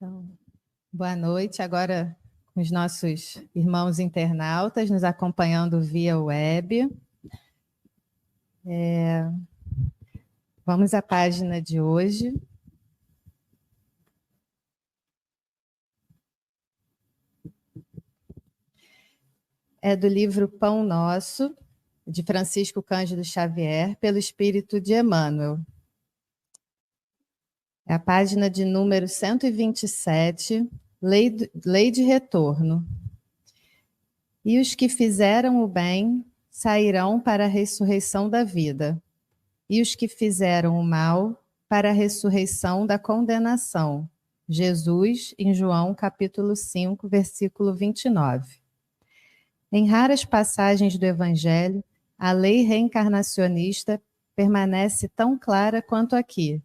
Então, boa noite. Agora, com os nossos irmãos internautas nos acompanhando via web. Vamos à página de hoje. É do livro Pão Nosso, de Francisco Cândido Xavier, pelo Espírito de Emmanuel. É a página de número 127, Lei de Retorno. E os que fizeram o bem sairão para a ressurreição da vida, e os que fizeram o mal para a ressurreição da condenação. Jesus, em João, capítulo 5, versículo 29. Em raras passagens do Evangelho, a lei reencarnacionista permanece tão clara quanto aqui,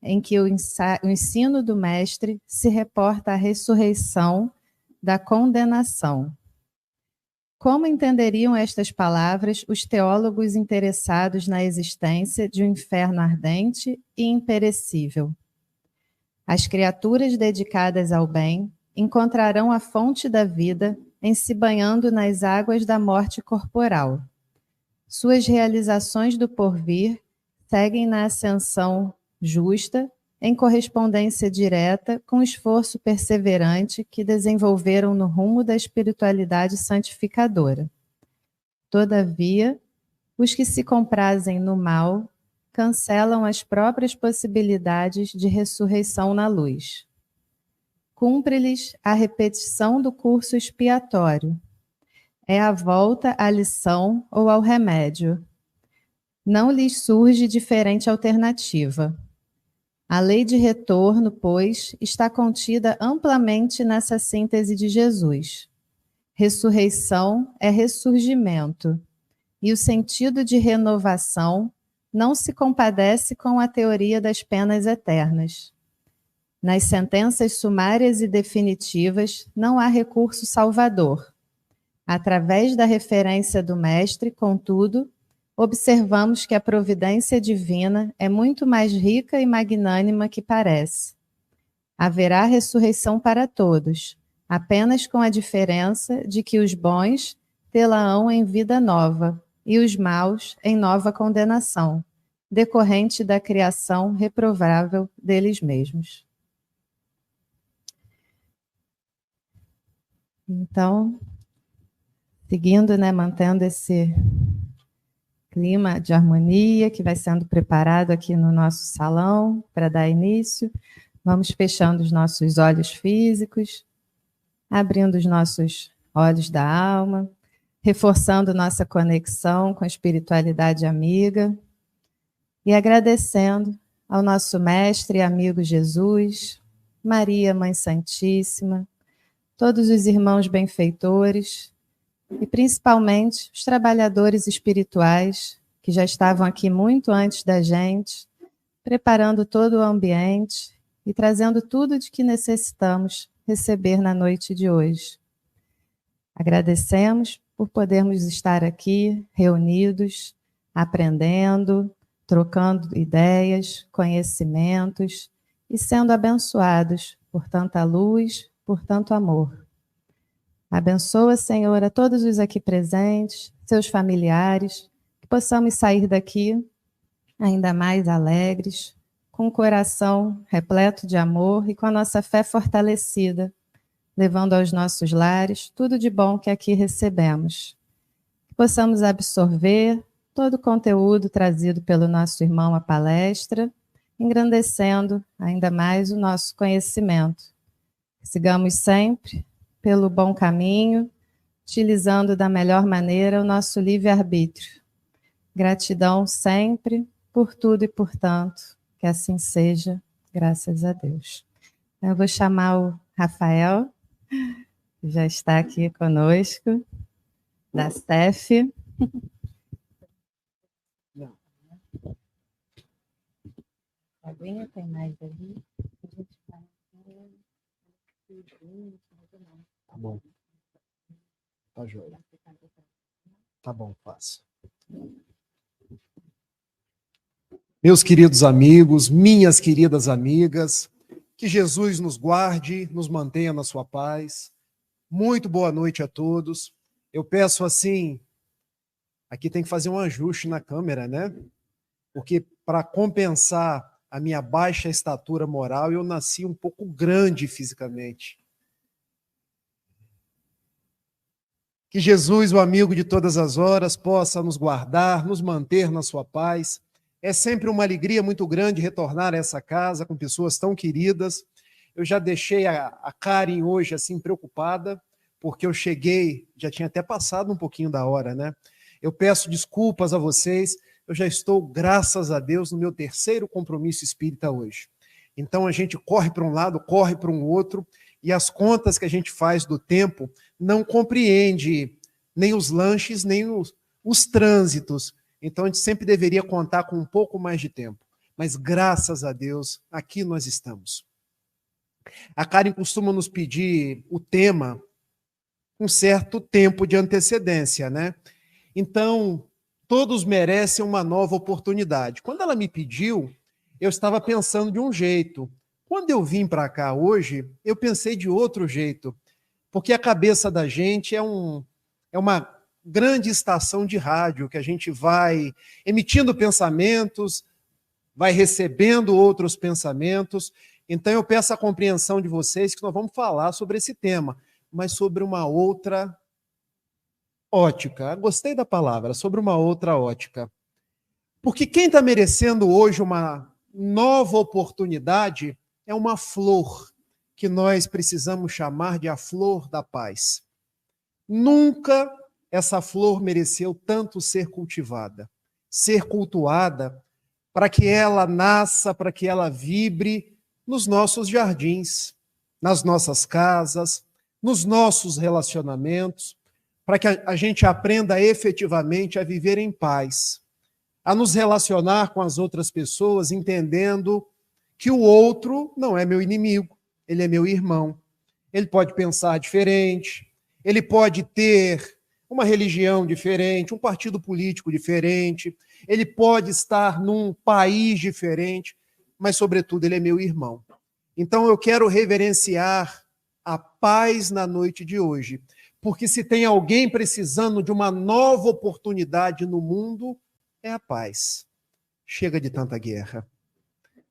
em que o ensino do Mestre se reporta à ressurreição da condenação. Como entenderiam estas palavras os teólogos interessados na existência de um inferno ardente e imperecível? As criaturas dedicadas ao bem encontrarão a fonte da vida em se banhando nas águas da morte corporal. Suas realizações do porvir seguem na ascensão justa, em correspondência direta com o esforço perseverante que desenvolveram no rumo da espiritualidade santificadora. Todavia, os que se comprazem no mal cancelam as próprias possibilidades de ressurreição na luz. Cumpre-lhes a repetição do curso expiatório. É a volta à lição ou ao remédio. Não lhes surge diferente alternativa. A lei de retorno, pois, está contida amplamente nessa síntese de Jesus. Ressurreição é ressurgimento, e o sentido de renovação não se compadece com a teoria das penas eternas. Nas sentenças sumárias e definitivas não há recurso salvador. Através da referência do Mestre, contudo, observamos que a providência divina é muito mais rica e magnânima que parece. Haverá ressurreição para todos, apenas com a diferença de que os bons tê-la-ão em vida nova e os maus em nova condenação, decorrente da criação reprovável deles mesmos. Então, seguindo, mantendo esse clima de harmonia que vai sendo preparado aqui no nosso salão para dar início, vamos fechando os nossos olhos físicos, abrindo os nossos olhos da alma, reforçando nossa conexão com a espiritualidade amiga e agradecendo ao nosso mestre e amigo Jesus, Maria, Mãe Santíssima, todos os irmãos benfeitores e principalmente os trabalhadores espirituais que já estavam aqui muito antes da gente, preparando todo o ambiente e trazendo tudo de que necessitamos receber na noite de hoje. Agradecemos por podermos estar aqui reunidos, aprendendo, trocando ideias, conhecimentos e sendo abençoados por tanta luz, por tanto amor. Abençoa, Senhor, a todos os aqui presentes, seus familiares, que possamos sair daqui ainda mais alegres, com o coração repleto de amor e com a nossa fé fortalecida, levando aos nossos lares tudo de bom que aqui recebemos. Que possamos absorver todo o conteúdo trazido pelo nosso irmão à palestra, engrandecendo ainda mais o nosso conhecimento. Que sigamos sempre pelo bom caminho, utilizando da melhor maneira o nosso livre-arbítrio. Gratidão sempre, por tudo e por tanto, que assim seja, graças a Deus. Eu vou chamar o Rafael, que já está aqui conosco, da STEF. A aguinha tem mais ali? Tá bom. Tá joia. Tá bom, faço. Meus queridos amigos, minhas queridas amigas, Que Jesus nos guarde, nos mantenha na sua paz. Muito boa noite a todos. Eu peço assim, aqui tem que fazer um ajuste na câmera, né? Porque para compensar a minha baixa estatura moral, eu nasci um pouco grande fisicamente. Que Jesus, o amigo de todas as horas, possa nos guardar, nos manter na sua paz. É sempre uma alegria muito grande retornar a essa casa com pessoas tão queridas. Eu já deixei a Karen hoje assim preocupada, porque eu cheguei, já tinha até passado um pouquinho da hora, né? Eu peço desculpas a vocês, eu já estou, graças a Deus, no meu terceiro compromisso espírita hoje. Então a gente corre para um lado, corre para um outro, e as contas que a gente faz do tempo não compreende nem os lanches, nem os trânsitos. Então, a gente sempre deveria contar com um pouco mais de tempo. Mas, graças a Deus, aqui nós estamos. A Karen costuma nos pedir o tema com certo tempo de antecedência, né? Então, todos merecem uma nova oportunidade. Quando ela me pediu, eu estava pensando de um jeito. Quando eu vim para cá hoje, eu pensei de outro jeito. Porque a cabeça da gente é uma grande estação de rádio, que a gente vai emitindo pensamentos, vai recebendo outros pensamentos. Então eu peço a compreensão de vocês que nós vamos falar sobre esse tema, mas sobre uma outra ótica. Gostei da palavra, sobre uma outra ótica. Porque quem está merecendo hoje uma nova oportunidade é uma flor, que nós precisamos chamar de a flor da paz. Nunca essa flor mereceu tanto ser cultivada, ser cultuada, para que ela nasça, para que ela vibre nos nossos jardins, nas nossas casas, nos nossos relacionamentos, para que a gente aprenda efetivamente a viver em paz, a nos relacionar com as outras pessoas, entendendo que o outro não é meu inimigo, ele é meu irmão. Ele pode pensar diferente, ele pode ter uma religião diferente, um partido político diferente, ele pode estar num país diferente, mas, sobretudo, ele é meu irmão. Então, eu quero reverenciar a paz na noite de hoje, porque se tem alguém precisando de uma nova oportunidade no mundo, é a paz. Chega de tanta guerra.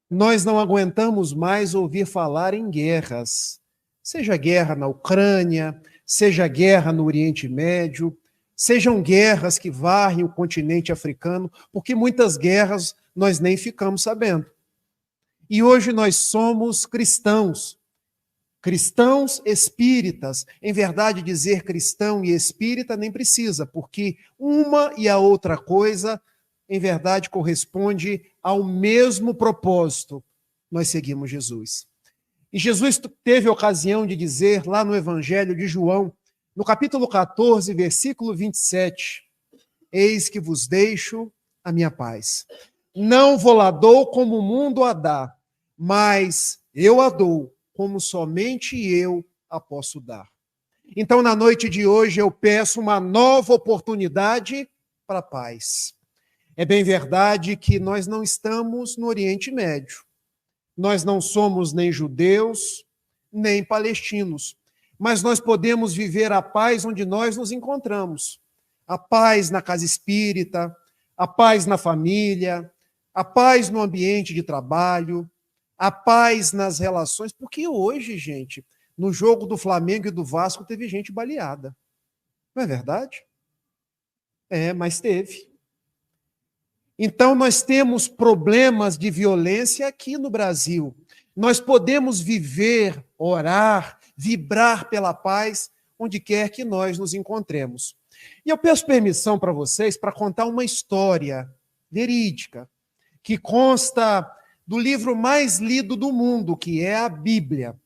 Nós não aguentamos mais ouvir falar em guerras, seja guerra na Ucrânia, seja guerra no Oriente Médio, sejam guerras que varrem o continente africano, porque muitas guerras nós nem ficamos sabendo. E hoje nós somos cristãos, cristãos espíritas. Em verdade, dizer cristão e espírita nem precisa, porque uma e a outra coisa, em verdade, corresponde ao mesmo propósito. Nós seguimos Jesus. E Jesus teve ocasião de dizer lá no Evangelho de João, no capítulo 14, versículo 27, eis que vos deixo a minha paz. Não vou-la dou como o mundo a dá, mas eu a dou como somente eu a posso dar. Então, na noite de hoje, eu peço uma nova oportunidade para a paz. É bem verdade que nós não estamos no Oriente Médio. Nós não somos nem judeus, nem palestinos, mas nós podemos viver a paz onde nós nos encontramos. A paz na casa espírita, a paz na família, a paz no ambiente de trabalho, a paz nas relações, porque hoje, gente, no jogo do Flamengo e do Vasco teve gente baleada. Não é verdade? É, mas teve. Então, nós temos problemas de violência aqui no Brasil. Nós podemos viver, orar, vibrar pela paz, onde quer que nós nos encontremos. E eu peço permissão para vocês para contar uma história verídica, que consta do livro mais lido do mundo, que é a Bíblia.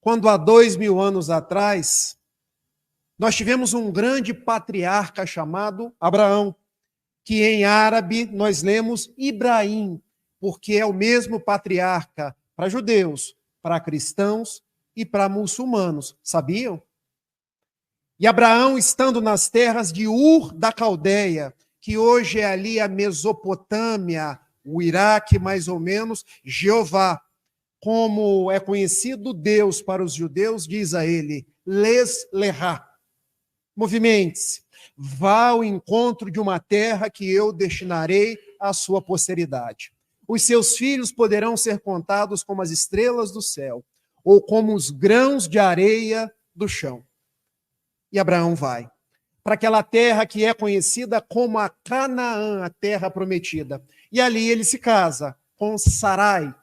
Quando há 2000 anos atrás, nós tivemos um grande patriarca chamado Abraão, que em árabe nós lemos Ibrahim, porque é o mesmo patriarca para judeus, para cristãos e para muçulmanos. Sabiam? E Abraão, estando nas terras de Ur da Caldeia, que hoje é ali a Mesopotâmia, o Iraque mais ou menos, Jeová, como é conhecido Deus para os judeus, diz a ele, les lerá, movimente-se, vá ao encontro de uma terra que eu destinarei à sua posteridade. Os seus filhos poderão ser contados como as estrelas do céu, ou como os grãos de areia do chão. E Abraão vai para aquela terra que é conhecida como a Canaã, a terra prometida. E ali ele se casa com Sarai,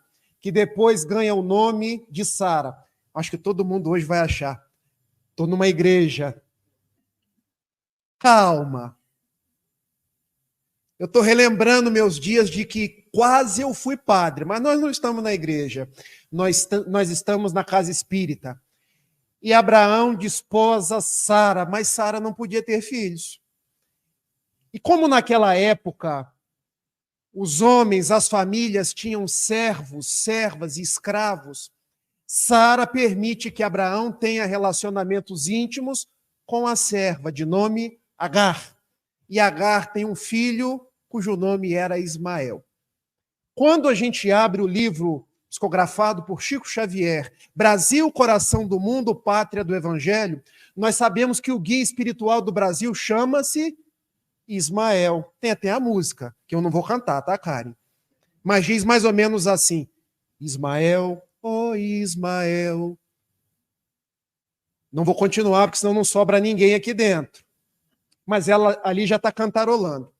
que depois ganha o nome de Sara. Acho que todo mundo hoje vai achar. Estou numa igreja. Calma. Eu estou relembrando meus dias de que quase eu fui padre, mas nós não estamos na igreja. Nós estamos na casa espírita. E Abraão desposa Sara, mas Sara não podia ter filhos. E como naquela época os homens, as famílias tinham servos, servas e escravos, Sara permite que Abraão tenha relacionamentos íntimos com a serva, de nome Agar. E Agar tem um filho cujo nome era Ismael. Quando a gente abre o livro psicografado por Chico Xavier, Brasil, Coração do Mundo, Pátria do Evangelho, nós sabemos que o guia espiritual do Brasil chama-se Ismael. Tem até a música, que eu não vou cantar, tá, Karen? Mas diz mais ou menos assim, Ismael, oh Ismael. Não vou continuar, porque senão não sobra ninguém aqui dentro. Mas ela ali já está cantarolando.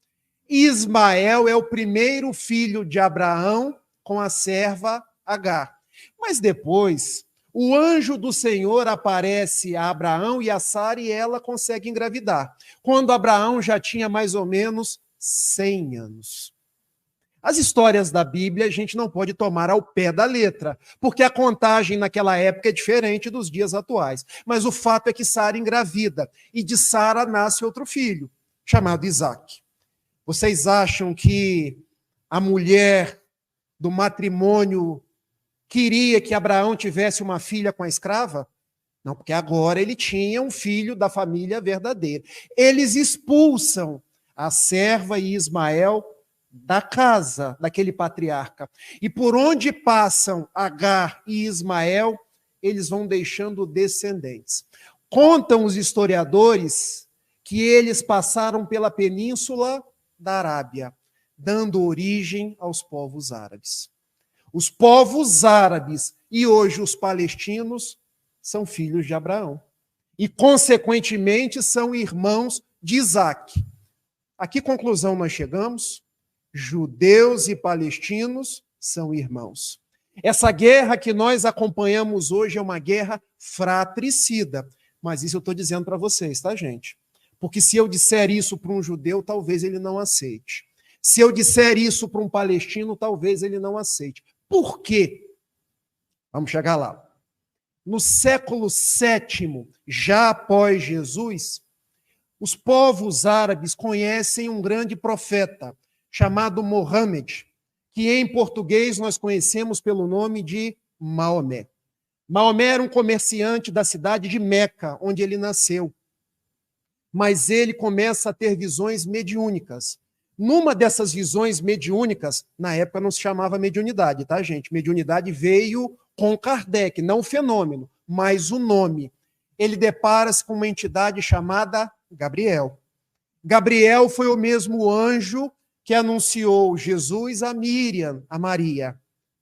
Ismael é o primeiro filho de Abraão com a serva Agar. Mas depois, o anjo do Senhor aparece a Abraão e a Sara e ela consegue engravidar, quando Abraão já tinha mais ou menos 100 anos. As histórias da Bíblia a gente não pode tomar ao pé da letra, porque a contagem naquela época é diferente dos dias atuais. Mas o fato é que Sara engravida, e de Sara nasce outro filho, chamado Isaque. Vocês acham que a mulher do matrimônio queria que Abraão tivesse uma filha com a escrava? Não, porque agora ele tinha um filho da família verdadeira. Eles expulsam a serva e Ismael da casa daquele patriarca. E por onde passam Agar e Ismael, eles vão deixando descendentes. Contam os historiadores que eles passaram pela península da Arábia, dando origem aos povos árabes. Os povos árabes e hoje os palestinos são filhos de Abraão. E, consequentemente, são irmãos de Isaque. A que conclusão nós chegamos? Judeus e palestinos são irmãos. Essa guerra que nós acompanhamos hoje é uma guerra fratricida. Mas isso eu estou dizendo para vocês, tá, gente? Porque se eu disser isso para um judeu, talvez ele não aceite. Se eu disser isso para um palestino, talvez ele não aceite. Por quê? Vamos chegar lá. No século VII, já após Jesus, os povos árabes conhecem um grande profeta chamado Mohammed, que em português nós conhecemos pelo nome de Maomé. Maomé era um comerciante da cidade de Meca, onde ele nasceu. Mas ele começa a ter visões mediúnicas. Numa dessas visões mediúnicas, na época não se chamava mediunidade, tá, gente? Mediunidade veio com Kardec, não o fenômeno, mas o nome. Ele depara-se com uma entidade chamada Gabriel. Gabriel foi o mesmo anjo que anunciou Jesus a Míriam, a Maria.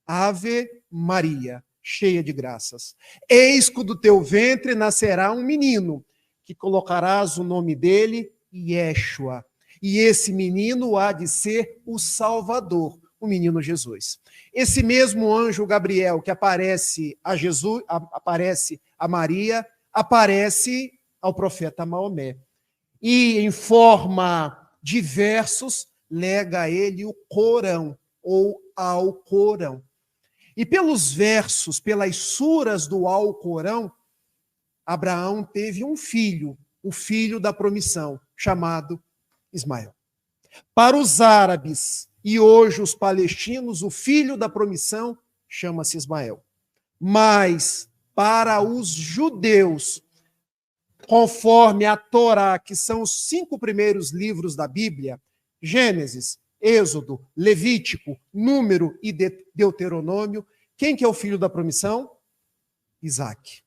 Ave Maria, cheia de graças. Eis que do teu ventre nascerá um menino, que colocarás o nome dele, Yeshua. E esse menino há de ser o Salvador, o menino Jesus. Esse mesmo anjo Gabriel que aparece a Jesus, aparece a Maria, aparece ao profeta Maomé. E em forma de versos, lega a ele o Corão, ou Alcorão. E pelos versos, pelas suras do Alcorão, Abraão teve um filho, o filho da promissão, chamado Ismael. Para os árabes e hoje os palestinos, o filho da promissão chama-se Ismael. Mas para os judeus, conforme a Torá, que são os 5 primeiros livros da Bíblia, Gênesis, Êxodo, Levítico, Número e Deuteronômio, Quem que é o filho da promissão? Isaque.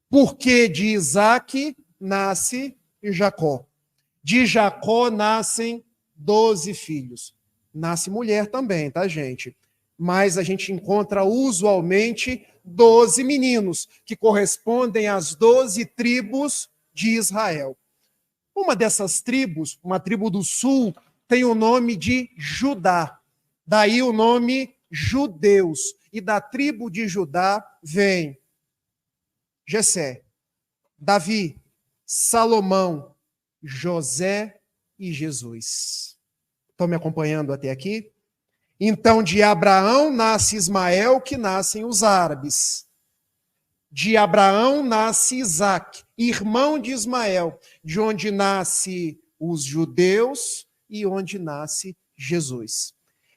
Porque de Isaque nasce Jacó. De Jacó nascem 12 filhos. Nasce mulher também, tá, gente? Mas a gente encontra usualmente 12 meninos, que correspondem às 12 tribos de Israel. Uma dessas tribos, uma tribo do sul, tem o nome de Judá. Daí o nome judeus. E da tribo de Judá vem Jessé, Davi, Salomão, José e Jesus. Estão me acompanhando até aqui? Então, de Abraão nasce Ismael, que nascem os árabes. De Abraão nasce Isaque, irmão de Ismael, de onde nasce os judeus e onde nasce Jesus.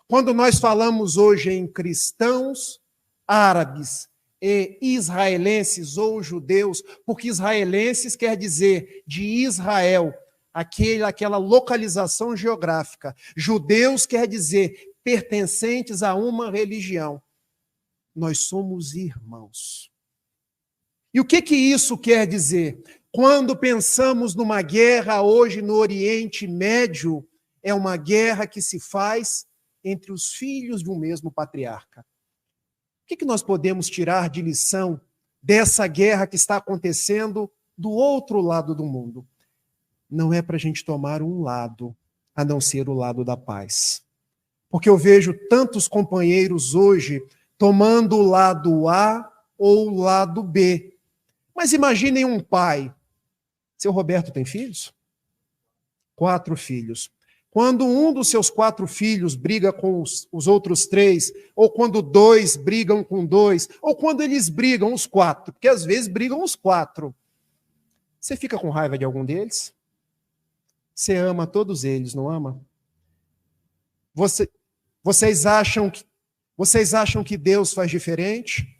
Quando nós falamos hoje em cristãos, árabes e israelenses ou judeus, porque israelenses quer dizer de Israel, aquela localização geográfica. Judeus quer dizer pertencentes a uma religião. Nós somos irmãos. E o que isso quer dizer? Quando pensamos numa guerra hoje no Oriente Médio, é uma guerra que se faz entre os filhos de um mesmo patriarca. O que nós podemos tirar de lição dessa guerra que está acontecendo do outro lado do mundo? Não é para a gente tomar um lado, a não ser o lado da paz. Porque eu vejo tantos companheiros hoje tomando o lado A ou o lado B. Mas imaginem um pai. Seu Roberto tem filhos? 4 filhos. Quando um dos seus 4 filhos briga com os outros 3, ou quando 2 brigam com 2, ou quando eles brigam os 4, porque às vezes brigam os 4, você fica com raiva de algum deles? Você ama todos eles, não ama? Vocês acham que Deus faz diferente?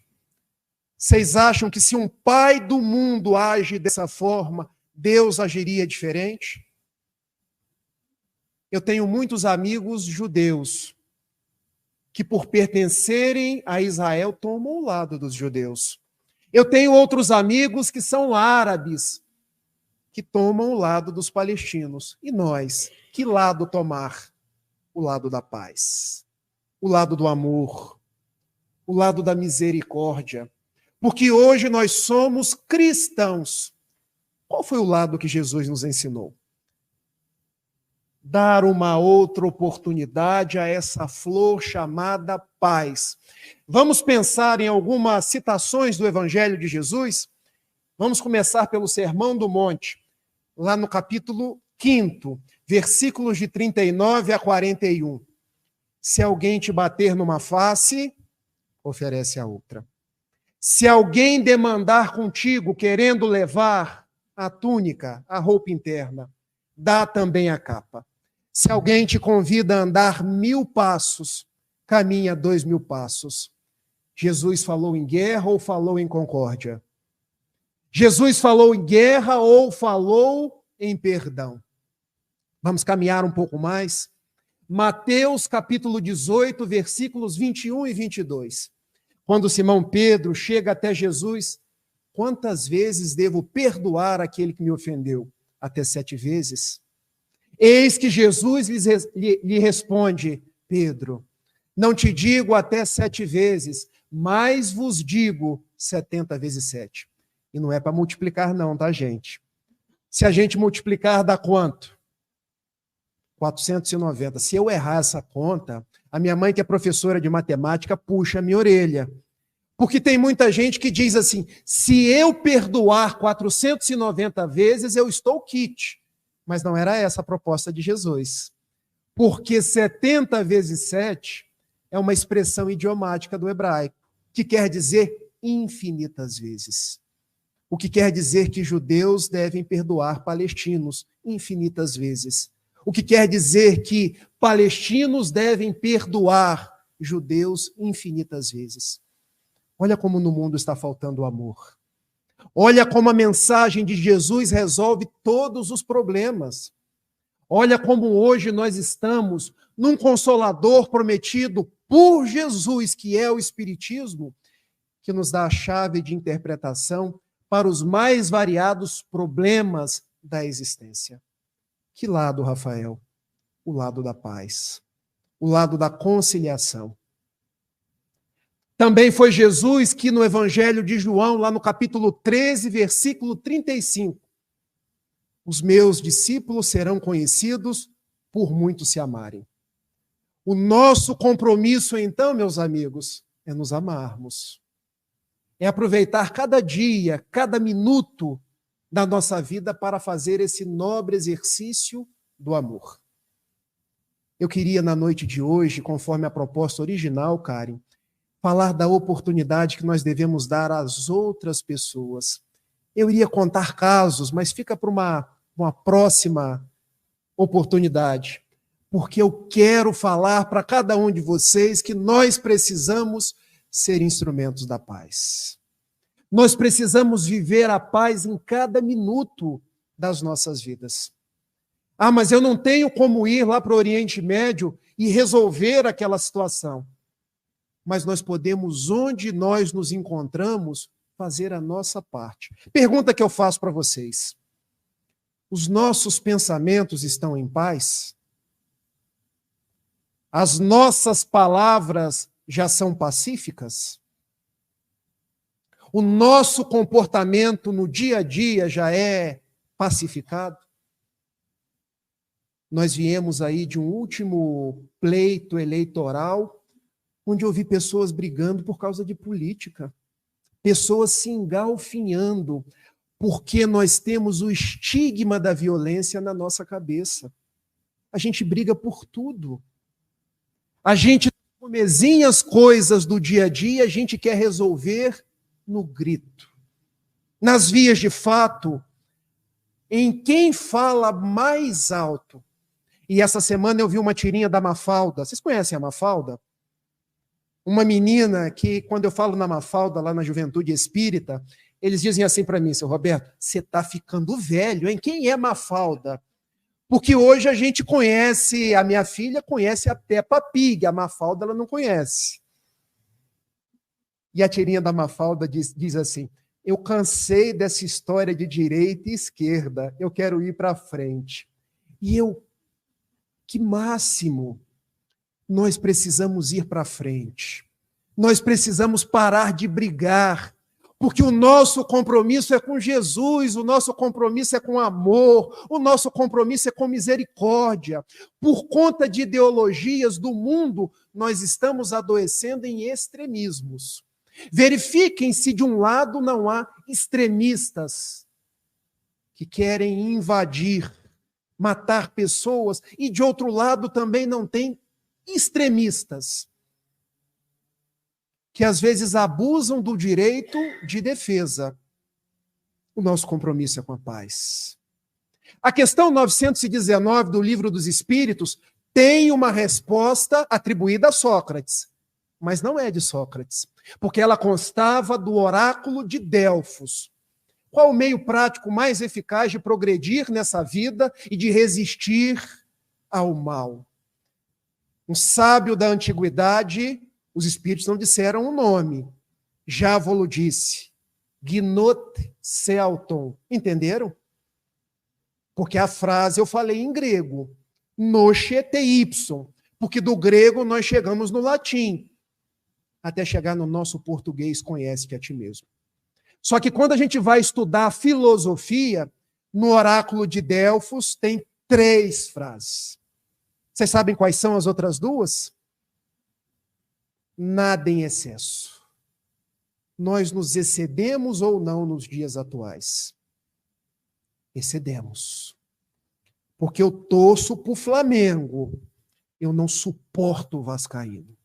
Vocês acham que se um pai do mundo age dessa forma, Deus agiria diferente? Eu tenho muitos amigos judeus que, por pertencerem a Israel, tomam o lado dos judeus. Eu tenho outros amigos que são árabes, que tomam o lado dos palestinos. E nós, que lado tomar? O lado da paz, o lado do amor, o lado da misericórdia. Porque hoje nós somos cristãos. Qual foi o lado que Jesus nos ensinou? Dar uma outra oportunidade a essa flor chamada paz. Vamos pensar em algumas citações do Evangelho de Jesus? Vamos começar pelo Sermão do Monte, lá no capítulo 5, versículos de 39 a 41. Se alguém te bater numa face, oferece a outra. Se alguém demandar contigo, querendo levar a túnica, a roupa interna, dá também a capa. Se alguém te convida a andar 1000 passos, caminha 2000 passos. Jesus falou em guerra ou falou em concórdia? Jesus falou em guerra ou falou em perdão? Vamos caminhar um pouco mais? Mateus capítulo 18, versículos 21 e 22. Quando Simão Pedro chega até Jesus, quantas vezes devo perdoar aquele que me ofendeu? Até 7 vezes? Eis que Jesus lhe responde, Pedro, não te digo até 7 vezes, mas vos digo 70 vezes 7. E não é para multiplicar não, tá, gente? Se a gente multiplicar, dá quanto? 490. Se eu errar essa conta, a minha mãe, que é professora de matemática, puxa a minha orelha. Porque tem muita gente que diz assim, se eu perdoar 490 vezes, eu estou quite. Mas não era essa a proposta de Jesus. Porque 70 vezes 7 é uma expressão idiomática do hebraico, que quer dizer infinitas vezes. O que quer dizer que judeus devem perdoar palestinos infinitas vezes. O que quer dizer que palestinos devem perdoar judeus infinitas vezes. Olha como no mundo está faltando amor. Olha como a mensagem de Jesus resolve todos os problemas. Olha como hoje nós estamos num Consolador prometido por Jesus, que é o Espiritismo, que nos dá a chave de interpretação para os mais variados problemas da existência. Que lado, Rafael? O lado da paz, o lado da conciliação. Também foi Jesus que no Evangelho de João, lá no capítulo 13, versículo 35, os meus discípulos serão conhecidos por muitos se amarem. O nosso compromisso, então, meus amigos, é nos amarmos. É aproveitar cada dia, cada minuto da nossa vida para fazer esse nobre exercício do amor. Eu queria, na noite de hoje, conforme a proposta original, Karen, falar da oportunidade que nós devemos dar às outras pessoas. Eu iria contar casos, mas fica para uma próxima oportunidade, porque eu quero falar para cada um de vocês que nós precisamos ser instrumentos da paz. Nós precisamos viver a paz em cada minuto das nossas vidas. Ah, mas eu não tenho como ir lá para o Oriente Médio e resolver aquela situação. Mas nós podemos, onde nós nos encontramos, fazer a nossa parte. Pergunta que eu faço para vocês. Os nossos pensamentos estão em paz? As nossas palavras já são pacíficas? O nosso comportamento no dia a dia já é pacificado? Nós viemos aí de um último pleito eleitoral, onde eu vi pessoas brigando por causa de política, pessoas se engalfinhando, porque nós temos o estigma da violência na nossa cabeça. A gente briga por tudo. A gente, comezinhas coisas do dia a dia, a gente quer resolver no grito. Nas vias de fato, em quem fala mais alto. E essa semana eu vi uma tirinha da Mafalda. Vocês conhecem a Mafalda? Uma menina que, quando eu falo na Mafalda, lá na Juventude Espírita, eles dizem assim para mim, seu Roberto, você está ficando velho, hein? Quem é Mafalda? Porque hoje a gente conhece, a minha filha conhece a Peppa Pig, a Mafalda ela não conhece. E a tirinha da Mafalda diz assim, eu cansei dessa história de direita e esquerda, eu quero ir para frente. E eu, que máximo, nós precisamos ir para frente. Nós precisamos parar de brigar, porque o nosso compromisso é com Jesus, o nosso compromisso é com amor, o nosso compromisso é com misericórdia. Por conta de ideologias do mundo, nós estamos adoecendo em extremismos. Verifiquem se de um lado não há extremistas que querem invadir, matar pessoas, e de outro lado também não tem extremistas que às vezes abusam do direito de defesa. O nosso compromisso é com a paz. A questão 919 do Livro dos Espíritos tem uma resposta atribuída a Sócrates, mas não é de Sócrates, porque ela constava do oráculo de Delfos. Qual o meio prático mais eficaz de progredir nessa vida e de resistir ao mal? Um sábio da antiguidade, os espíritos não disseram o nome, já vou disse, Gnot Celton. Entenderam? Porque a frase eu falei em grego, noche te ipsum, porque do grego nós chegamos no latim, até chegar no nosso português, conhece-te a ti mesmo. Só que quando a gente vai estudar filosofia, no oráculo de Delfos tem 3 frases. Vocês sabem quais são as outras 2? Nada em excesso. Nós nos excedemos ou não nos dias atuais? Excedemos. Porque eu torço para o Flamengo. Eu não suporto o vascaíno.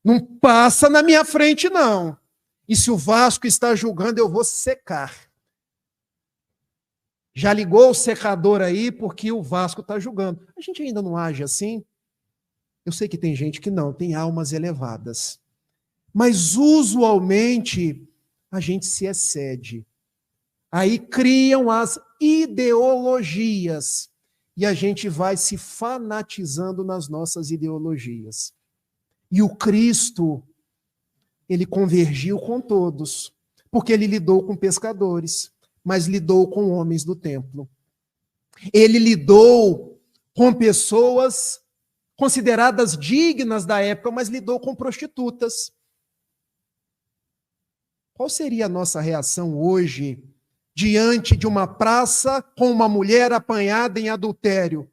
Não passa na minha frente, não. E se o Vasco está julgando, eu vou secar. Já ligou o secador aí porque o Vasco está julgando. A gente ainda não age assim? Eu sei que tem gente que não, tem almas elevadas. Mas usualmente a gente se excede. Aí criam as ideologias e a gente vai se fanatizando nas nossas ideologias. E o Cristo, ele convergiu com todos, porque ele lidou com pescadores, mas lidou com homens do templo. Ele lidou com pessoas consideradas dignas da época, mas lidou com prostitutas. Qual seria a nossa reação hoje diante de uma praça com uma mulher apanhada em adultério?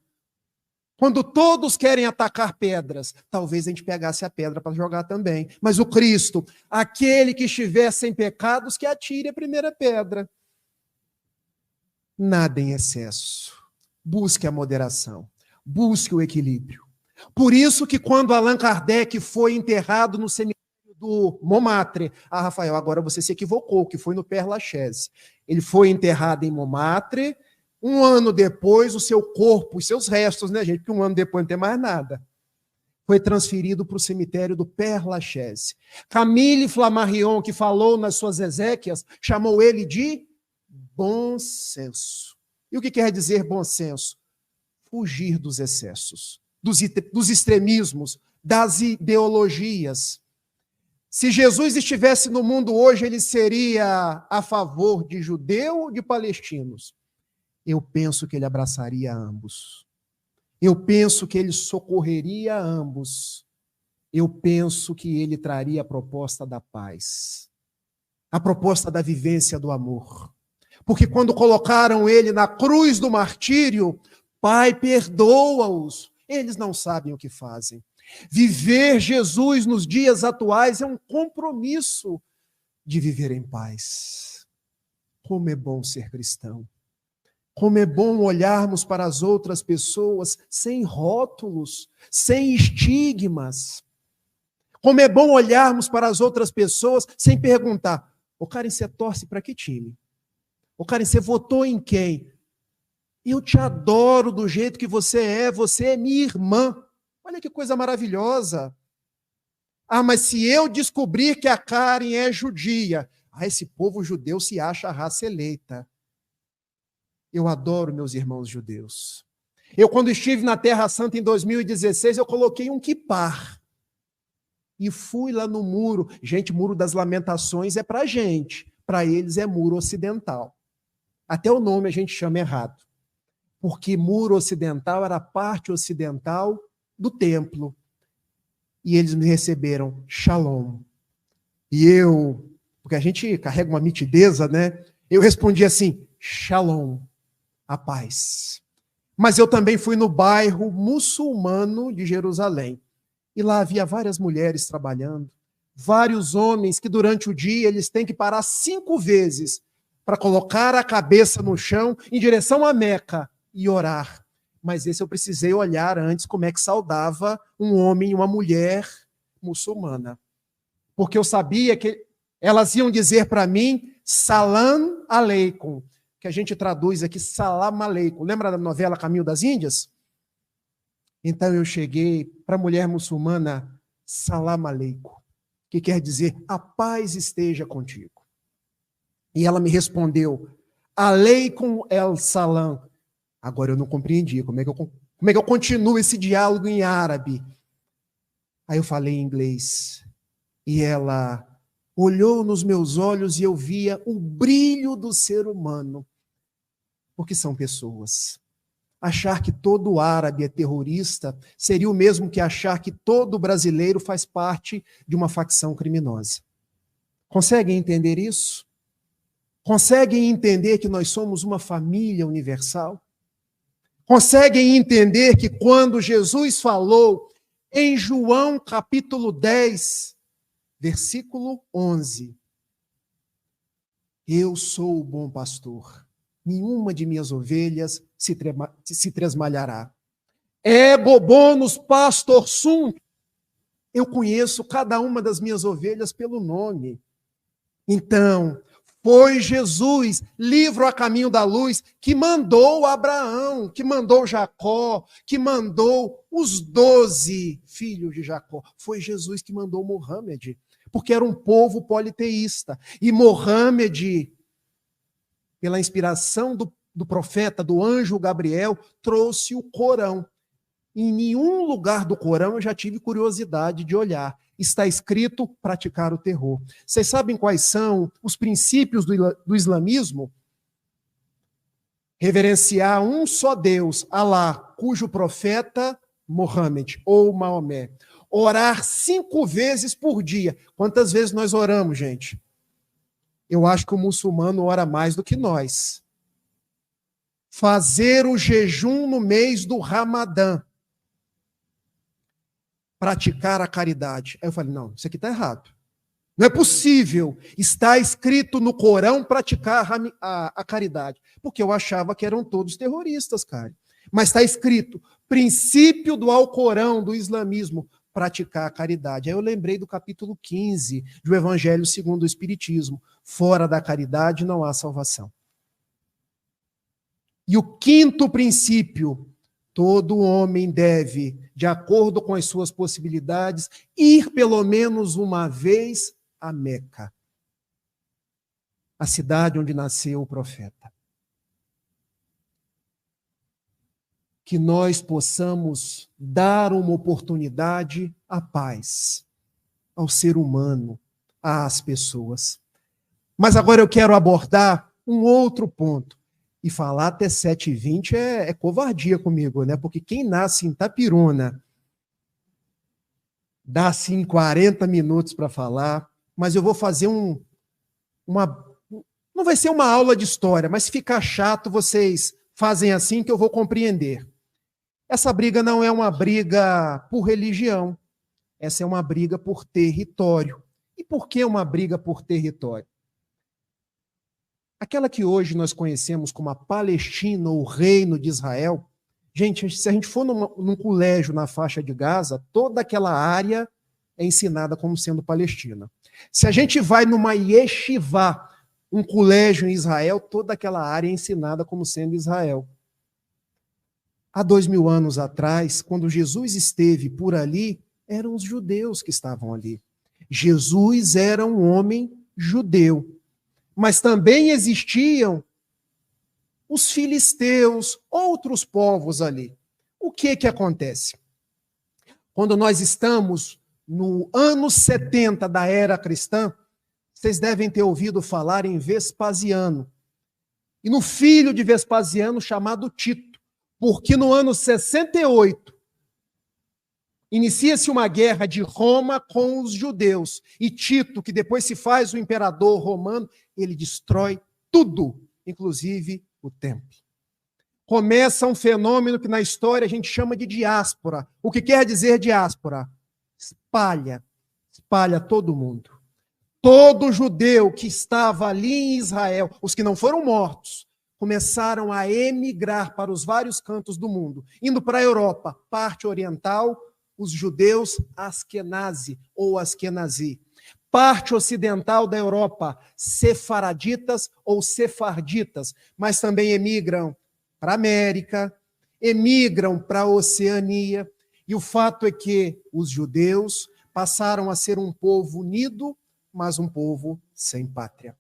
Quando todos querem atacar pedras, talvez a gente pegasse a pedra para jogar também. Mas o Cristo, aquele que estiver sem pecados, que atire a primeira pedra. Nada em excesso. Busque a moderação. Busque o equilíbrio. Por isso que quando Allan Kardec foi enterrado no cemitério do Montmartre, Rafael, agora você se equivocou, que foi no Père Lachaise. Ele foi enterrado em Montmartre. Um ano depois, o seu corpo, os seus restos, né, gente? Porque um ano depois não tem mais nada. Foi transferido para o cemitério do Père Lachaise. Camille Flammarion, que falou nas suas exéquias, chamou ele de bom senso. E o que quer dizer bom senso? Fugir dos excessos, dos extremismos, das ideologias. Se Jesus estivesse no mundo hoje, ele seria a favor de judeu ou de palestinos? Eu penso que ele abraçaria ambos. Eu penso que ele socorreria ambos. Eu penso que ele traria a proposta da paz, a proposta da vivência do amor. Porque quando colocaram ele na cruz do martírio, Pai, perdoa-os, eles não sabem o que fazem. Viver Jesus nos dias atuais é um compromisso de viver em paz. Como é bom ser cristão. Como é bom olharmos para as outras pessoas sem rótulos, sem estigmas. Como é bom olharmos para as outras pessoas sem perguntar: ô Karen, você torce para que time? Ô Karen, você votou em quem? Eu te adoro do jeito que você é minha irmã. Olha que coisa maravilhosa. Ah, mas se eu descobrir que a Karen é judia, esse povo judeu se acha a raça eleita. Eu adoro meus irmãos judeus. Eu, quando estive na Terra Santa em 2016, eu coloquei um quipar. E fui lá no muro. Gente, Muro das Lamentações é para gente. Para eles é Muro Ocidental. Até o nome a gente chama errado. Porque Muro Ocidental era a parte ocidental do templo. E eles me receberam Shalom. E eu, porque a gente carrega uma mitideza, né? Eu respondi assim, Shalom. A paz. Mas eu também fui no bairro muçulmano de Jerusalém. E lá havia várias mulheres trabalhando, vários homens que durante o dia eles têm que parar 5 vezes para colocar a cabeça no chão em direção a Meca e orar. Mas esse eu precisei olhar antes como é que saudava um homem e uma mulher muçulmana. Porque eu sabia que elas iam dizer para mim, Salam Aleikum, que a gente traduz aqui, Salam Aleikum. Lembra da novela Caminho das Índias? Então eu cheguei para a mulher muçulmana, Salam Aleikum, que quer dizer, a paz esteja contigo. E ela me respondeu, Aleikum el Salam. Agora eu não compreendi, como é que eu continuo esse diálogo em árabe? Aí eu falei em inglês, e ela olhou nos meus olhos e eu via o brilho do ser humano. Porque são pessoas. Achar que todo árabe é terrorista seria o mesmo que achar que todo brasileiro faz parte de uma facção criminosa. Conseguem entender isso? Conseguem entender que nós somos uma família universal? Conseguem entender que quando Jesus falou em João capítulo 10, versículo 11, eu sou o bom pastor. Nenhuma de minhas ovelhas se tresmalhará. Ego bonus pastor sum. Eu conheço cada uma das minhas ovelhas pelo nome. Então, foi Jesus, livro a caminho da luz, que mandou Abraão, que mandou Jacó, que mandou os 12 filhos de Jacó. Foi Jesus que mandou Mohammed, porque era um povo politeísta. E Mohammed, pela inspiração do profeta, do anjo Gabriel, trouxe o Corão. Em nenhum lugar do Corão eu já tive curiosidade de olhar. Está escrito praticar o terror. Vocês sabem quais são os princípios do islamismo? Reverenciar um só Deus, Alá, cujo profeta, Mohammed ou Maomé. Orar 5 vezes por dia. Quantas vezes nós oramos, gente? Eu acho que o muçulmano ora mais do que nós. Fazer o jejum no mês do Ramadã. Praticar a caridade. Aí eu falei, não, isso aqui está errado. Não é possível. Está escrito no Corão praticar a caridade. Porque eu achava que eram todos terroristas, cara. Mas está escrito, princípio do Alcorão, do islamismo, praticar a caridade. Aí eu lembrei do capítulo 15 do Evangelho segundo o Espiritismo. Fora da caridade não há salvação. E o 5º princípio, todo homem deve, de acordo com as suas possibilidades, ir pelo menos uma vez a Meca, a cidade onde nasceu o profeta. Que nós possamos dar uma oportunidade à paz, ao ser humano, às pessoas. Mas agora eu quero abordar um outro ponto. E falar até 7h20 é covardia comigo, né? Porque quem nasce em Itapiruna dá, assim, 40 minutos para falar, mas eu vou fazer não vai ser uma aula de história, mas se ficar chato, vocês fazem assim que eu vou compreender. Essa briga não é uma briga por religião, essa é uma briga por território. E por que uma briga por território? Aquela que hoje nós conhecemos como a Palestina, ou o Reino de Israel, gente, se a gente for num colégio na faixa de Gaza, toda aquela área é ensinada como sendo Palestina. Se a gente vai numa yeshiva, um colégio em Israel, toda aquela área é ensinada como sendo Israel. Há 2000 anos atrás, quando Jesus esteve por ali, eram os judeus que estavam ali. Jesus era um homem judeu. Mas também existiam os filisteus, outros povos ali. O que acontece? Quando nós estamos no ano 70 da era cristã, vocês devem ter ouvido falar em Vespasiano. E no filho de Vespasiano, chamado Tito. Porque no ano 68, inicia-se uma guerra de Roma com os judeus. E Tito, que depois se faz o imperador romano, ele destrói tudo, inclusive o templo. Começa um fenômeno que na história a gente chama de diáspora. O que quer dizer diáspora? Espalha todo mundo. Todo judeu que estava ali em Israel, os que não foram mortos, começaram a emigrar para os vários cantos do mundo, indo para a Europa, parte oriental, os judeus askenazi ou askenazi. Parte ocidental da Europa, sefaraditas ou sefarditas, mas também emigram para a América, emigram para a Oceania. E o fato é que os judeus passaram a ser um povo unido, mas um povo sem pátria.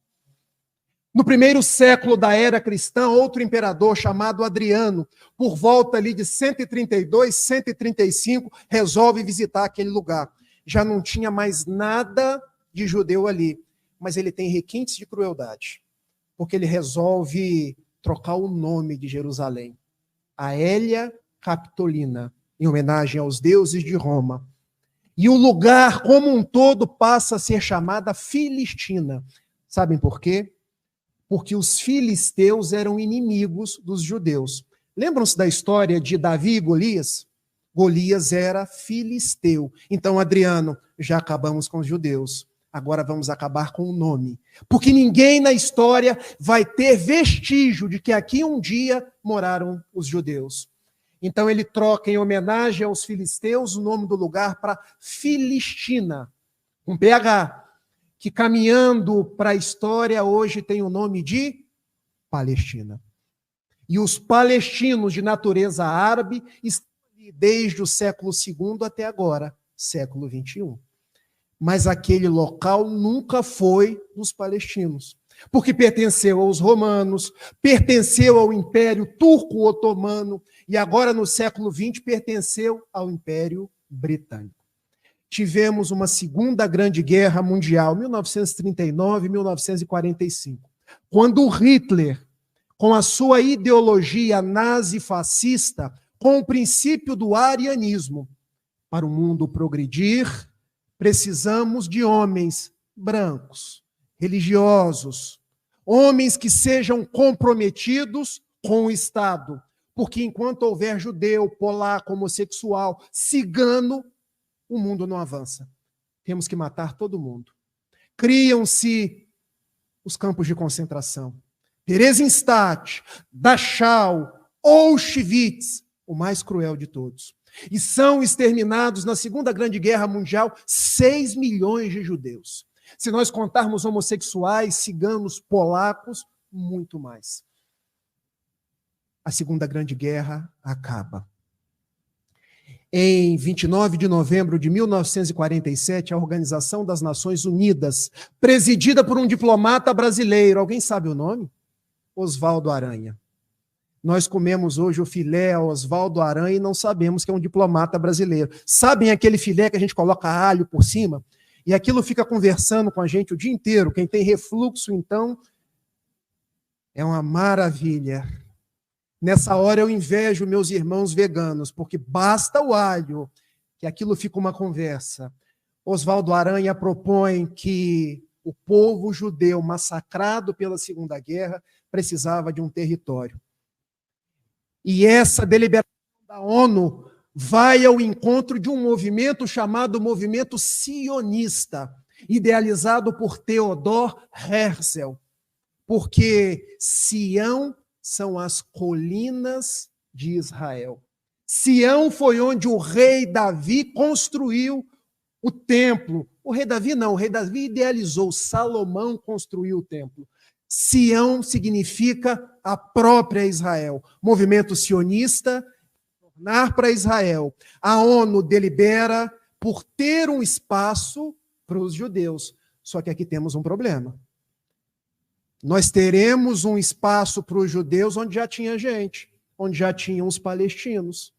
No 1º século da era cristã, outro imperador chamado Adriano, por volta ali de 132, 135, resolve visitar aquele lugar. Já não tinha mais nada de judeu ali, mas ele tem requintes de crueldade, porque ele resolve trocar o nome de Jerusalém. Aélia Capitolina, em homenagem aos deuses de Roma. E o lugar como um todo passa a ser chamada Filistina. Sabem por quê? Porque os filisteus eram inimigos dos judeus. Lembram-se da história de Davi e Golias? Golias era filisteu. Então, Adriano, já acabamos com os judeus. Agora vamos acabar com o nome. Porque ninguém na história vai ter vestígio de que aqui um dia moraram os judeus. Então ele troca, em homenagem aos filisteus, o nome do lugar para Filistina, com PH, que caminhando para a história hoje tem o nome de Palestina. E os palestinos de natureza árabe estão ali desde o século II até agora, século XXI. Mas aquele local nunca foi dos palestinos. porque pertenceu aos romanos, pertenceu ao Império Turco-Otomano e agora, no século XX, pertenceu ao Império Britânico. Tivemos uma Segunda Grande Guerra Mundial, 1939 e 1945, quando Hitler, com a sua ideologia nazi-fascista, com o princípio do arianismo, para o mundo progredir, precisamos de homens brancos, religiosos, homens que sejam comprometidos com o Estado, porque enquanto houver judeu, polaco, homossexual, cigano, o mundo não avança. Temos que matar todo mundo. Criam-se os campos de concentração. Theresienstadt, Dachau, Auschwitz, o mais cruel de todos. E são exterminados na Segunda Grande Guerra Mundial 6 milhões de judeus. Se nós contarmos homossexuais, ciganos, polacos, muito mais. A Segunda Grande Guerra acaba. Em 29 de novembro de 1947, a Organização das Nações Unidas, presidida por um diplomata brasileiro, alguém sabe o nome? Oswaldo Aranha. Nós comemos hoje o filé Oswaldo Aranha e não sabemos que é um diplomata brasileiro. Sabem aquele filé que a gente coloca alho por cima? E aquilo fica conversando com a gente o dia inteiro. Quem tem refluxo, então, é uma maravilha. Nessa hora eu invejo meus irmãos veganos, porque basta o alho, que aquilo fica uma conversa. Oswaldo Aranha propõe que o povo judeu massacrado pela Segunda Guerra precisava de um território. E essa deliberação da ONU vai ao encontro de um movimento chamado Movimento Sionista, idealizado por Theodor Herzl, porque Sião são as colinas de Israel. Sião foi onde o rei Davi construiu o templo. O rei Davi não, o rei Davi idealizou, Salomão construiu o templo. Sião significa a própria Israel. Movimento sionista, tornar para Israel. A ONU delibera por ter um espaço para os judeus. Só que aqui temos um problema. Nós teremos um espaço para os judeus onde já tinha gente, onde já tinham os palestinos.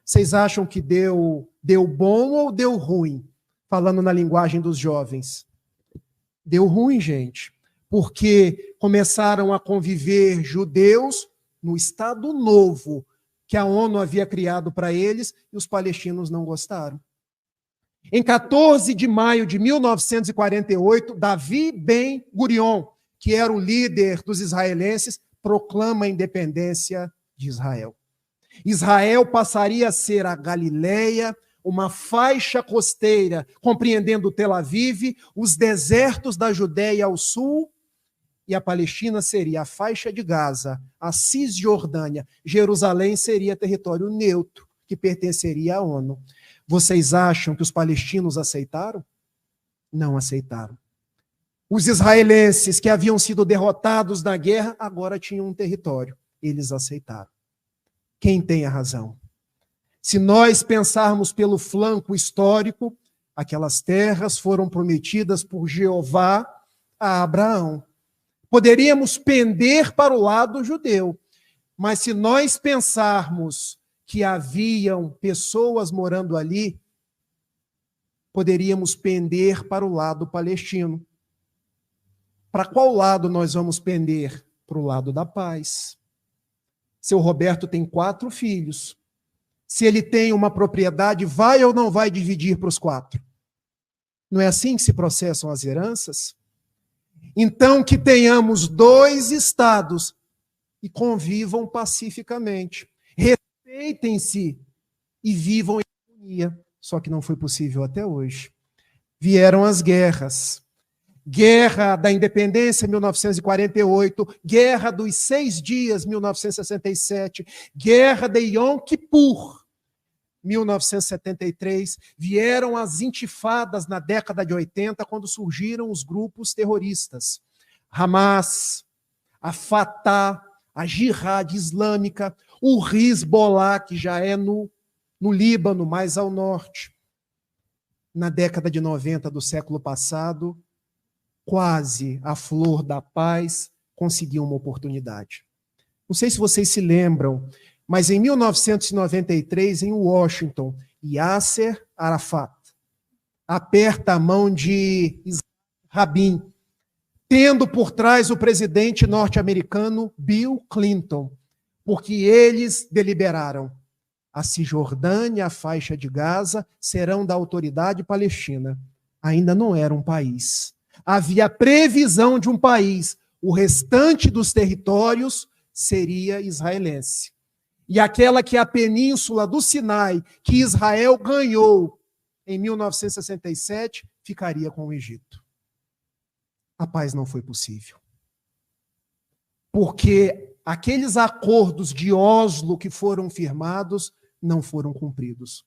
Vocês acham que deu bom ou deu ruim? Falando na linguagem dos jovens. Deu ruim, gente, porque começaram a conviver judeus no Estado Novo que a ONU havia criado para eles e os palestinos não gostaram. Em 14 de maio de 1948, Davi Ben-Gurion, que era o líder dos israelenses, proclama a independência de Israel. Israel passaria a ser a Galileia, uma faixa costeira, compreendendo Tel Aviv, os desertos da Judéia ao sul, e a Palestina seria a faixa de Gaza, a Cisjordânia. Jerusalém seria território neutro, que pertenceria à ONU. Vocês acham que os palestinos aceitaram? Não aceitaram. Os israelenses que haviam sido derrotados na guerra, agora tinham um território. Eles aceitaram. Quem tem a razão? Se nós pensarmos pelo flanco histórico, aquelas terras foram prometidas por Jeová a Abraão. Poderíamos pender para o lado judeu, mas se nós pensarmos que haviam pessoas morando ali, poderíamos pender para o lado palestino. Para qual lado nós vamos pender? Para o lado da paz. Seu Roberto tem 4 filhos. Se ele tem uma propriedade, vai ou não vai dividir para os 4? Não é assim que se processam as heranças? Então, que tenhamos 2 estados e convivam pacificamente. Respeitem-se e vivam em harmonia. Só que não foi possível até hoje. Vieram as guerras. Guerra da Independência, 1948, Guerra dos 6 Dias, 1967, Guerra de Yom Kippur, 1973, vieram as intifadas na década de 80, quando surgiram os grupos terroristas. Hamas, a Fatah, a Jihad Islâmica, o Hezbollah, que já é no Líbano, mais ao norte. Na década de 90 do século passado, quase a flor da paz, conseguiu uma oportunidade. Não sei se vocês se lembram, mas em 1993, em Washington, Yasser Arafat aperta a mão de Rabin, tendo por trás o presidente norte-americano Bill Clinton, porque eles deliberaram: a Cisjordânia e a faixa de Gaza serão da autoridade palestina. Ainda não era um país. Havia previsão de um país. O restante dos territórios seria israelense. E aquela que é a península do Sinai, que Israel ganhou em 1967, ficaria com o Egito. A paz não foi possível. Porque aqueles acordos de Oslo que foram firmados não foram cumpridos.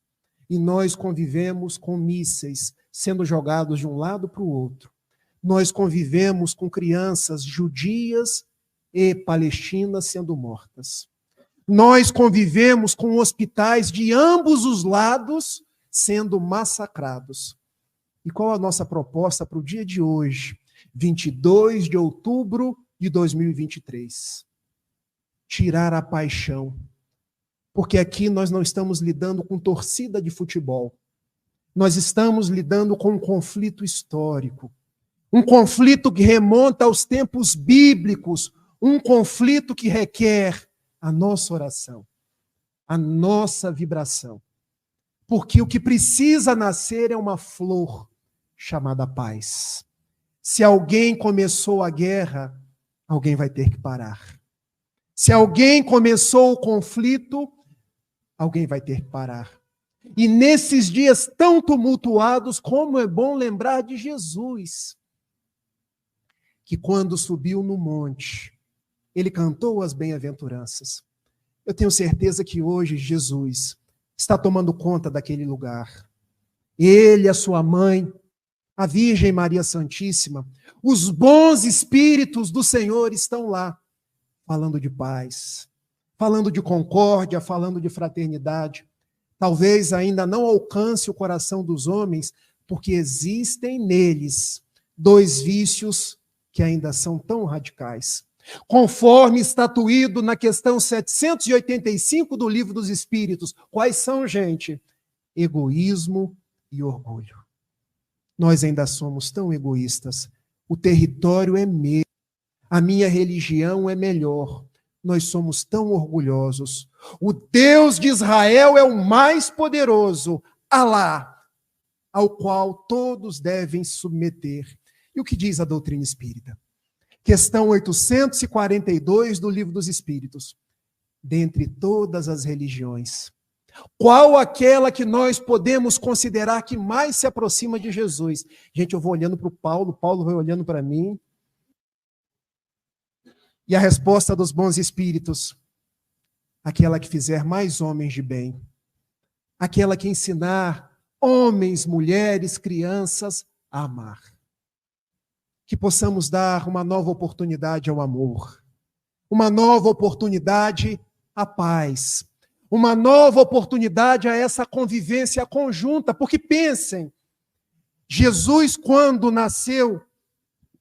E nós convivemos com mísseis sendo jogados de um lado para o outro. Nós convivemos com crianças judias e palestinas sendo mortas. Nós convivemos com hospitais de ambos os lados sendo massacrados. E qual a nossa proposta para o dia de hoje, 22 de outubro de 2023? Tirar a paixão. Porque aqui nós não estamos lidando com torcida de futebol. Nós estamos lidando com um conflito histórico. Um conflito que remonta aos tempos bíblicos. Um conflito que requer a nossa oração, a nossa vibração. Porque o que precisa nascer é uma flor chamada paz. Se alguém começou a guerra, alguém vai ter que parar. Se alguém começou o conflito, alguém vai ter que parar. E nesses dias tão tumultuados, como é bom lembrar de Jesus, que quando subiu no monte, ele cantou as bem-aventuranças. Eu tenho certeza que hoje Jesus está tomando conta daquele lugar. Ele, a sua mãe, a Virgem Maria Santíssima, os bons espíritos do Senhor estão lá, falando de paz, falando de concórdia, falando de fraternidade. Talvez ainda não alcance o coração dos homens, porque existem neles dois vícios que ainda são tão radicais. Conforme estatuído na questão 785 do Livro dos Espíritos. Quais são, gente? Egoísmo e orgulho. Nós ainda somos tão egoístas. O território é meu. A minha religião é melhor. Nós somos tão orgulhosos. O Deus de Israel é o mais poderoso, Alá, ao qual todos devem se submeter. E o que diz a doutrina espírita? Questão 842 do Livro dos Espíritos. Dentre todas as religiões, qual aquela que nós podemos considerar que mais se aproxima de Jesus? Gente, eu vou olhando para o Paulo vai olhando para mim. E a resposta dos bons espíritos: aquela que fizer mais homens de bem. Aquela que ensinar homens, mulheres, crianças a amar. Que possamos dar uma nova oportunidade ao amor, uma nova oportunidade à paz, uma nova oportunidade a essa convivência conjunta, porque pensem, Jesus, quando nasceu,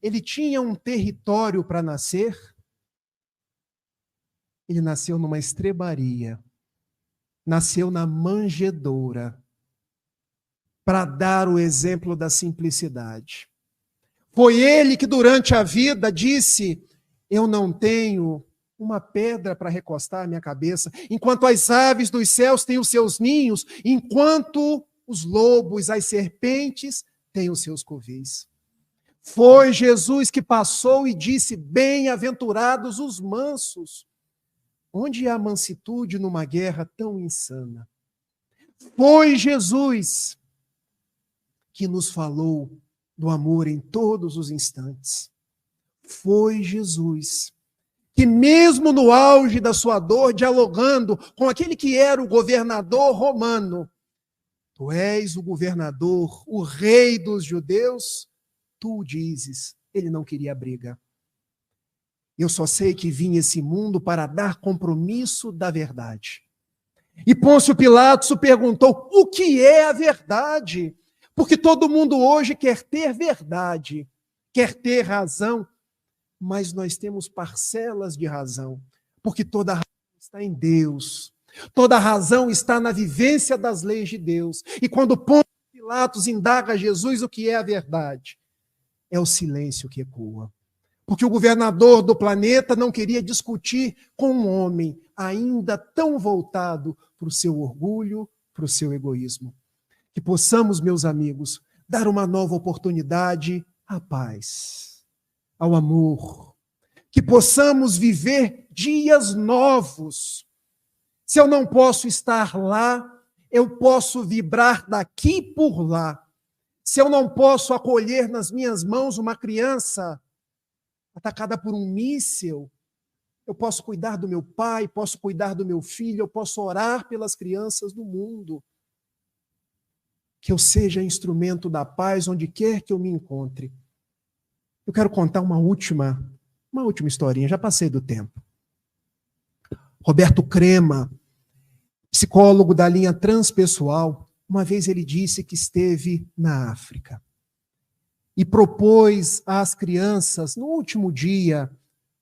ele tinha um território para nascer? Ele nasceu numa estrebaria, nasceu na manjedoura, para dar o exemplo da simplicidade. Foi ele que durante a vida disse: eu não tenho uma pedra para recostar a minha cabeça, enquanto as aves dos céus têm os seus ninhos, enquanto os lobos, as serpentes têm os seus covis. Foi Jesus que passou e disse: bem-aventurados os mansos. Onde há mansitude numa guerra tão insana? Foi Jesus que nos falou do amor em todos os instantes. Foi Jesus que, mesmo no auge da sua dor, dialogando com aquele que era o governador romano: tu és o governador, o rei dos judeus, tu o dizes. Ele não queria briga. Eu só sei que vim esse mundo para dar compromisso da verdade. E Pôncio Pilatos perguntou: o que é a verdade? Porque todo mundo hoje quer ter verdade. quer ter razão, mas nós temos parcelas de razão, porque toda razão está em Deus. Toda razão está na vivência das leis de Deus. E quando Pôncio Pilatos indaga a Jesus o que é a verdade, é o silêncio que ecoa. Porque o governador do planeta não queria discutir com um homem ainda tão voltado para o seu orgulho, para o seu egoísmo. Que possamos, meus amigos, dar uma nova oportunidade à paz, ao amor. Que possamos viver dias novos. Se eu não posso estar lá, eu posso vibrar daqui por lá. Se eu não posso acolher nas minhas mãos uma criança atacada por um míssil, eu posso cuidar do meu pai, posso cuidar do meu filho, eu posso orar pelas crianças do mundo. Que eu seja instrumento da paz onde quer que eu me encontre. Eu quero contar uma última historinha, já passei do tempo. Roberto Crema, psicólogo da linha transpessoal, uma vez ele disse que esteve na África e propôs às crianças, no último dia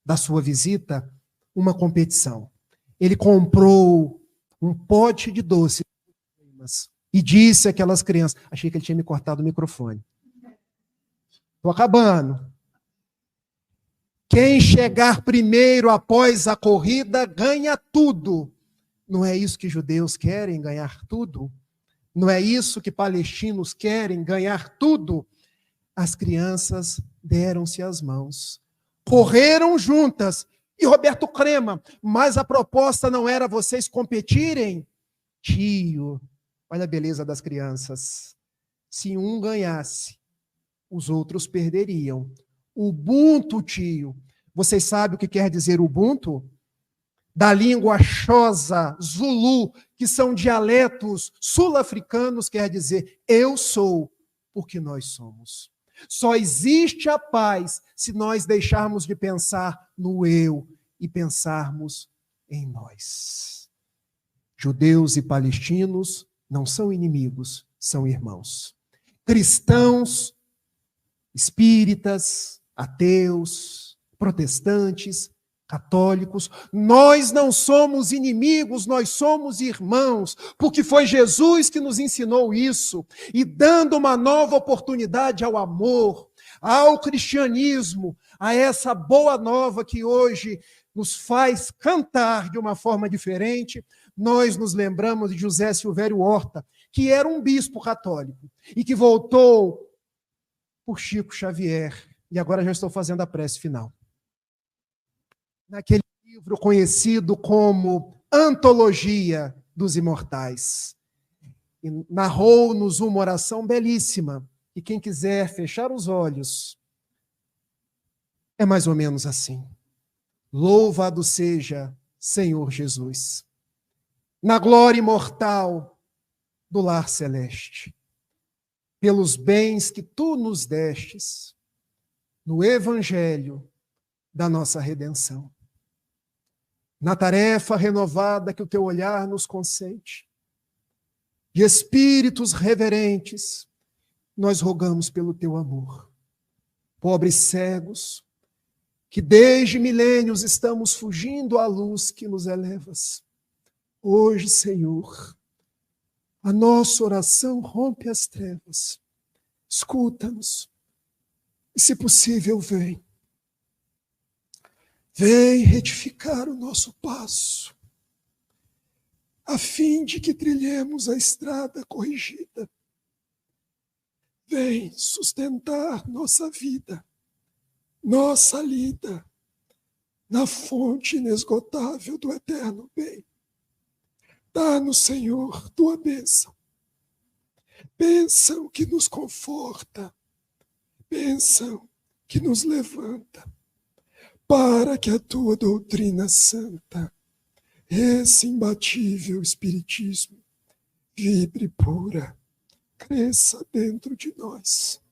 da sua visita, uma competição. Ele comprou um pote de doces e disse àquelas crianças, achei que ele tinha me cortado o microfone. Estou acabando. Quem chegar primeiro após a corrida ganha tudo. Não é isso que judeus querem, ganhar tudo? Não é isso que palestinos querem, ganhar tudo? As crianças deram-se as mãos, correram juntas. E Roberto Crema, mas a proposta não era vocês competirem? Tio, olha a beleza das crianças. Se um ganhasse, os outros perderiam. Ubuntu, tio. Vocês sabem o que quer dizer Ubuntu? Da língua Xhosa, Zulu, que são dialetos sul-africanos, quer dizer eu sou, porque nós somos. Só existe a paz se nós deixarmos de pensar no eu e pensarmos em nós. Judeus e palestinos não são inimigos, são irmãos. Cristãos, espíritas, ateus, protestantes, católicos, nós não somos inimigos, nós somos irmãos, porque foi Jesus que nos ensinou isso, e dando uma nova oportunidade ao amor, ao cristianismo, a essa boa nova que hoje nos faz cantar de uma forma diferente, nós nos lembramos de José Silvério Horta, que era um bispo católico, e que voltou por Chico Xavier, e agora já estou fazendo a prece final. Naquele livro conhecido como Antologia dos Imortais. E narrou-nos uma oração belíssima, e quem quiser fechar os olhos, é mais ou menos assim. Louvado seja, Senhor Jesus, na glória imortal do lar celeste, pelos bens que tu nos destes, no evangelho da nossa redenção. Na tarefa renovada que o teu olhar nos concede, de espíritos reverentes, nós rogamos pelo teu amor. Pobres cegos, que desde milênios estamos fugindo à luz que nos elevas. Hoje, Senhor, a nossa oração rompe as trevas. Escuta-nos e, se possível, vem. Vem retificar o nosso passo, a fim de que trilhemos a estrada corrigida. Vem sustentar nossa vida, nossa lida, na fonte inesgotável do eterno bem. Dá-nos, Senhor, tua bênção. Bênção que nos conforta, bênção que nos levanta, para que a tua doutrina santa, esse imbatível espiritismo, vibre pura, cresça dentro de nós.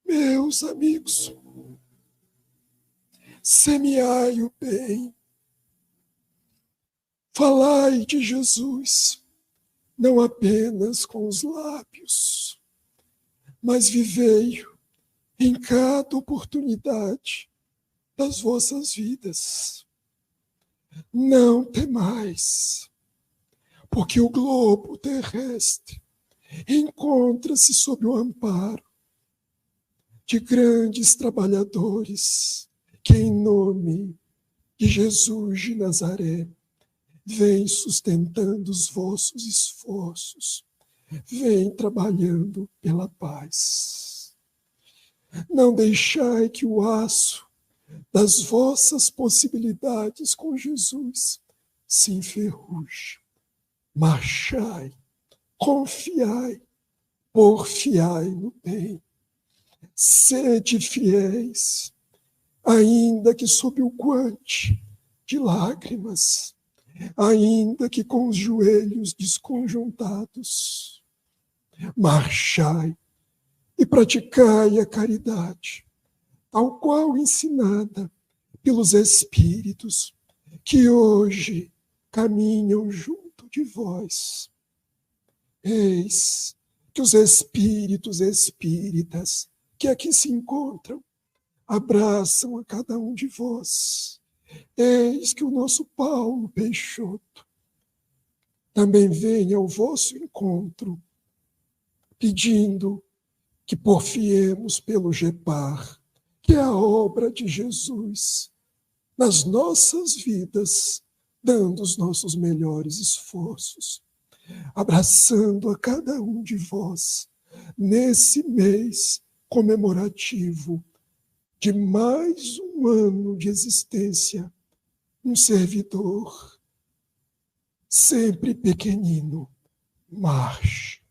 Meus amigos, semeai o bem, falai de Jesus, não apenas com os lábios, mas vivei-o em cada oportunidade das vossas vidas. Não temais, porque o globo terrestre encontra-se sob o amparo de grandes trabalhadores que, em nome de Jesus de Nazaré, vêm sustentando os vossos esforços, vêm trabalhando pela paz. Não deixai que o aço das vossas possibilidades com Jesus se enferruje. Marchai, confiai, porfiai no bem. Sede fiéis, ainda que sob o guante de lágrimas, ainda que com os joelhos desconjuntados. Marchai e praticai a caridade, tal qual ensinada pelos Espíritos que hoje caminham junto de vós. Eis que os Espíritos espíritas que aqui se encontram abraçam a cada um de vós. Eis que o nosso Paulo Peixoto também vem ao vosso encontro, pedindo que porfiemos pelo GEPAR, que é a obra de Jesus, nas nossas vidas, dando os nossos melhores esforços, abraçando a cada um de vós, nesse mês comemorativo de mais um ano de existência, um servidor sempre pequenino, marche.